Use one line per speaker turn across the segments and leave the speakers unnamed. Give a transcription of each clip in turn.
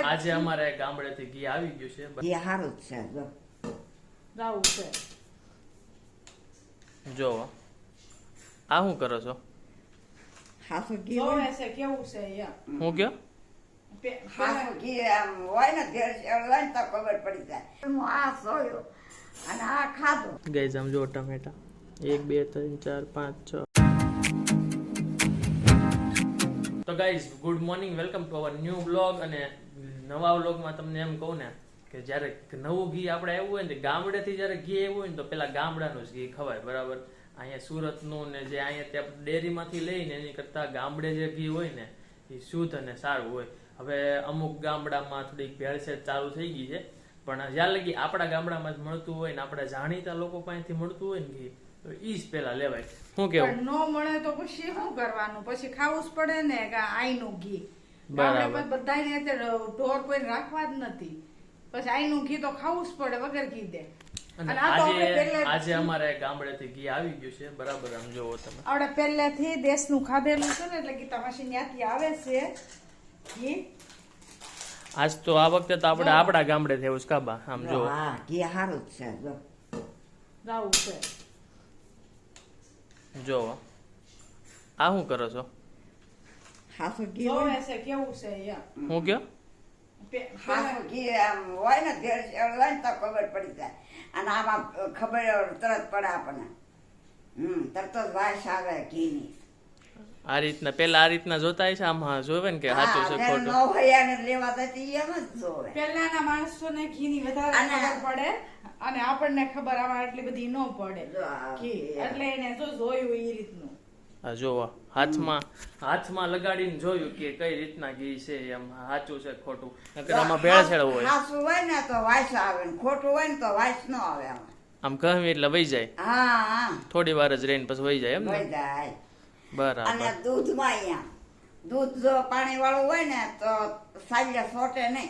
આજે અમારે ગામડેથી ઘી આવી ગયું છે.
ઘી હારું જ છે.
રાવું છે.
જો આ શું કરો છો?
હાસુ ઘી
જોવે
હોય
છે કેવું છે યા.
હું કયો?
હાસુ ઘી આમ હોય ને ઘેર હોય ને તો ખબર પડી જાય. હું આ સોયો અને આ ખાધું.
ગાઈઝ આમ જો ટમેટા 1 2 3 4 5 6. તો guys good morning, welcome to our new blog. અને નવા વ્લોગમાં તમને એમ કહું ને કે જ્યારે નવું ઘી આપણે આવ્યું હોય ને ગામડેથી જ્યારે ઘી આવ્યું હોય ને તો પેલા ગામડાનું જ ઘી ખવાય, બરાબર. અહીંયા સુરતનું ને જે અહીંયા ત્યાં ડેરીમાંથી લઈને એની કરતાં ગામડે જે ઘી હોય ને એ શુદ્ધ અને સારું હોય. હવે અમુક ગામડામાં થોડીક ભેળસેળ ચાલુ થઈ ગઈ છે, પણ જ્યાં લગી આપણા ગામડામાં જ મળતું હોય ને આપણા જાણીતા લોકો પાસેથી મળતું હોય ને ઘી તો ઈ જ પેલા લેવાય. શું કેવું?
ન મળે તો પછી શું કરવાનું? પછી ખાવું જ પડે ને કે આઈનું ઘી.
બરાબર.
બધાને ઢોર કોઈ રાખવા જ નથી, પછી આઈનું ઘી તો ખાવું જ પડે વગર ઘી દે.
અને
અને આ તો આપણે પહેલે-
આજે અમારે ગામડેથી ઘી આવી ગયું છે, બરાબર. આમ જોવો તમે,
આપણે પહેલેથી દેશનું ખાધેલું છે ને એટલે કે તમાશી ત્યાંથી આવે છે ઘી.
આજ તો આ વખતે તો આપણે આપણા ગામડે થયું છે કાબા. આમ જો
હા ઘી હારું જ છે.
રાવું છે.
જો આ શું કરો છો?
હાસુ ઘી
જોવે
હોય
છે કેવું છે યા.
હું કયો?
હાસુ ઘી આમ હોય ને ઘેર હોય ને તો ખબર પડી જાય. અને આમાં ખબર તરત પડે આપણને. તરત જ વાસ આવે ઘીની.
આ રીતના પેલા આ રીતના જોતા છે, આમાં જોવે ને કે સાચું છે ખોટું.
ન હોય અને લેવા જતી એમ જ જોવે.
પહેલાના માણસોને ઘીની વધારે
અને-
ખબર પડે અને આપણને ખબર આમાં એટલી બધી ન પડે
જો આ
ઘી.
ઘી.
એટલે એને જો જોયું એ રીતનું.
આ જોવા હાથમાં લગાડીને જોયું કે કઈ રીતના ઘી છે, એમ સાચું છે ખોટું. નકર આમાં ભેળસેળ હોય.
હાસુ હોય ને તો વાસ આવે ને ખોટું હોય ને તો વાસ ન આવે આમાં.
આમ કહવી એટલે વહી જાય,
હા હા
થોડી વાર જ રહીને પછી વહી જાય એમ ને.
વહી જાય.
બરાબર.
અને દૂધમાં અહીંયા દૂધ જો પાણી વાળું હોય ને તો સાંજે સોટે નહીં,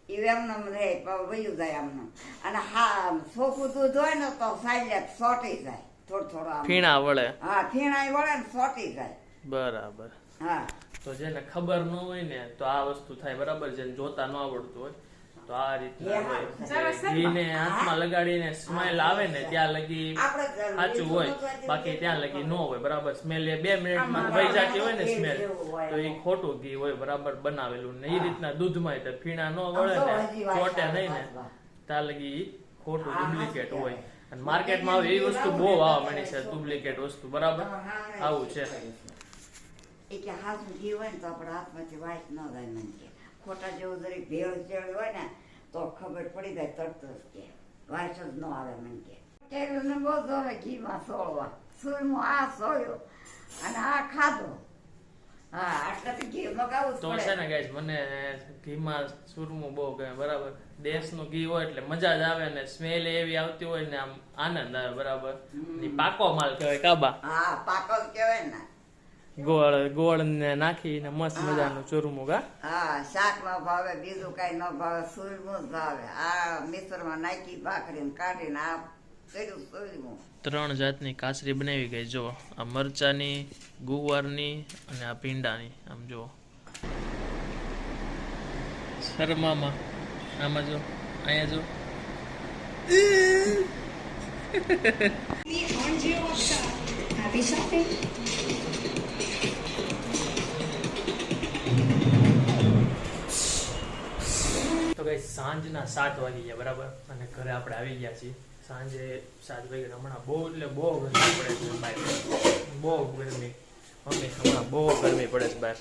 એ એમનેમ રહે વયું જાય એમનું. અને હા ચોખ્ખું દૂધ હોય ને તો સાંજે સોટી જાય થોડું થોડું આમ.
ફીણા વળે.
હા ફીણાય વળે ને સોટી જાય.
બરાબર.
હા
તો જેને ખબર ન હોય ને તો આ વસ્તુ થાય, બરાબર. જેને જોતા ન આવડતું હોય તો આ રીતના હોય. ઘીને હાથમાં લગાડીને સ્મેલ આવે ને ત્યાં લગી સાચું હોય, બાકી ત્યાં લગી ન હોય, બરાબર. સ્મેલ એ 2 મિનિટમાં વહી જતી હોય ને સ્મેલ, તો એ ખોટું ઘી હોય, બરાબર બનાવેલું. ને એ રીતના દૂધમાં તો ફીણા ન વળે ને ચોટે નહીં ને ત્યાં લગી ખોટું ડુપ્લિકેટ હોય. અને માર્કેટમાં હવે એ વસ્તુ બહુ આવવા માંડી છે, ડુપ્લિકેટ વસ્તુ, બરાબર. આવું છે.
એટલે હાથમાં ઘી હોય ને તો આપણા હાથમાંથી વાસ ન જાય. મને કે ખોટા જેવું જરીક ભેળ જેળ હોય ને તો ખબર પડી જાય તરત જ કે વાસ જ ન આવે. મને કે કેળું ને બહુ જોવે ઘીમાં સોળવા. સુરમું આ સોયો અને આ ખાધો. હા આટલાથી ઘી મગાવવું જ
તો છે
પડે.
ને ગાઈસ, મને ઘીમાં સુરમું બહુ ગમે, બરાબર. દેશનું ઘી હોય એટલે મજા જ આવે ને સ્મેલ એવી આવતી હોય ને આમ આનંદ આવે, બરાબર. ઈ પાકો માલ કહેવાય કાબા.
હા પાકો જ કહેવાય ને.
ગોળ ને નાખીને મસ્ત મજાનું ચૂરમું કા.
હા શાક ન ભાવે, બીજું કઈ ન ભાવે, સુરમું જ ભાવે. આ મિશ્રમાં નાખી ભાખરીને કાઢીને આ કર્યું સુરમું.
3 જાતની કાસરી બનાવી ગઈ. જો આ મરચાની, ગુવારની અને આ ભીંડાની. આમ જો શર્મામાં આમાં જો, અહીંયા જો.
On Jio Hotstar. Happy shopping.
તો કઈ સાંજના 7 વાગી ગયા, બરાબર. અને ઘરે આપણે આવી ગયા છીએ. સાંજે 7 વાગે. હમણાં બહુ એટલે બહુ ગરમી પડે છે બહાર, બહુ ગરમી. મમ્મી હમણાં બહુ ગરમી પડે છે બહાર.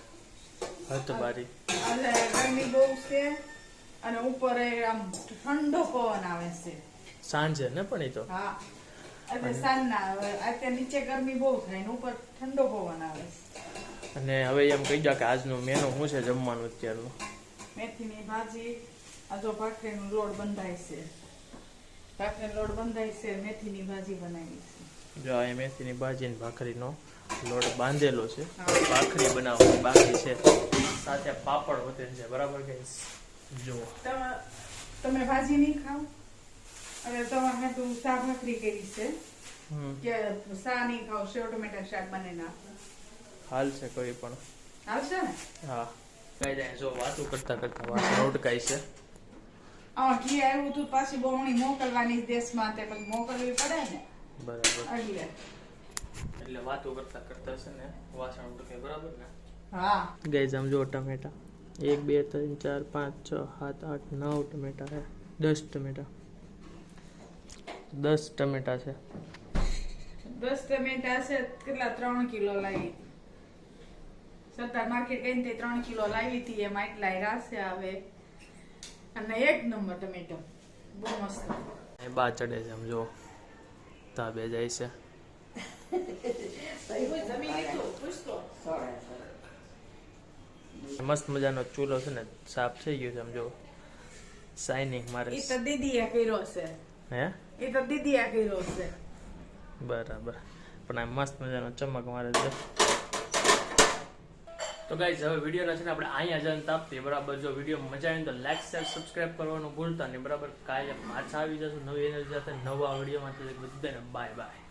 હદ બારી.
એટલે ગરમી બહુ છે અને ઉપર એ આમ ઠંડો પવન આવે છે.
સાંજે ને પણ એ તો
હા એટલે સાંજના અત્યારે નીચે ગરમી બહુ થાય ને ઉપર ઠંડો પવન આવે છે.
અને હવે એમ કહી દો કે આજનું મેનુ શું છે જમવાનું અત્યારનું?
મેથીની ભાજી, આ જો ભાખરીનો લોટ બંધાય છે, ભાખરીનો લોટ બંધાય છે, મેથીની ભાજી બનાવી છે.
જો આ મેથીની ભાજી ને ભાખરીનો લોટ બાંધેલો છે, ભાખરી બનાવવાની બાકી છે, સાથે પાપડ વધે છે, બરાબર ગાઈસ. જો
તમે ભાજી નહીં ખાવ અને તમારે હાટું સા ભાખરી કરી છે કે સા નહીં ખાવ, સેવ ટમેટા શાક બને નાખો.
હાલ છે કોઈ પણ.
આવશે ને?
હા કઈ જાય જો વાતું કરતા કરતા વાસણ ઉટકાય છે.
ઘી આવ્યું હતું પાછી બહુણી મોકલવાની દેશમાં તે પછી મોકલવી પડે ને
બરાબર. એટલે વાતો કરતા કરતા છે ને વાસણ ઉટકે બરાબર ને.
હા
ગાઈસ આમ જો ટમેટા 1 2 3 4 5 6 7 8 9 ટમેટા છે. 10 ટમેટા 10 ટમેટા છે.
10 ટમેટા છે કેટલા 3 કિલો લાવી સરદાર માર્કેટ ગઈ તે 3 કિલો લાવી હતી એમાં એટલા રાસે આવે અને એક નંબર ટમેટો બહુ મસ્ત.
એ બા ચડે છે આમ જો તાબે જાય છે.
જમી લીધું પૂછતો
મસ્ત મજાનો ચૂલો છે ને સાફ થઈ ગયો છે આમ જો શાઇનિંગ મારે.
એ તો દીદીએ કર્યો છે.
હે
એ તો દીદીએ કર્યો છે.
બરાબર. પણ આ મસ્ત મજાનો ચમક મારે છે. તો ગાઈઝ હવે વિડીયોના છે ને આપણે અહીંયા જઈને તાપતી બરાબર. જો વિડીયો મજા આવે તો લાઈક શેર સબસ્ક્રાઇબ કરવાનું ભૂલતા નહીં બરાબર. કાલે પાછા આવી જશું નવી એનર્જી સાથે નવા વિડીયોમાં. બધાને બાય બાય.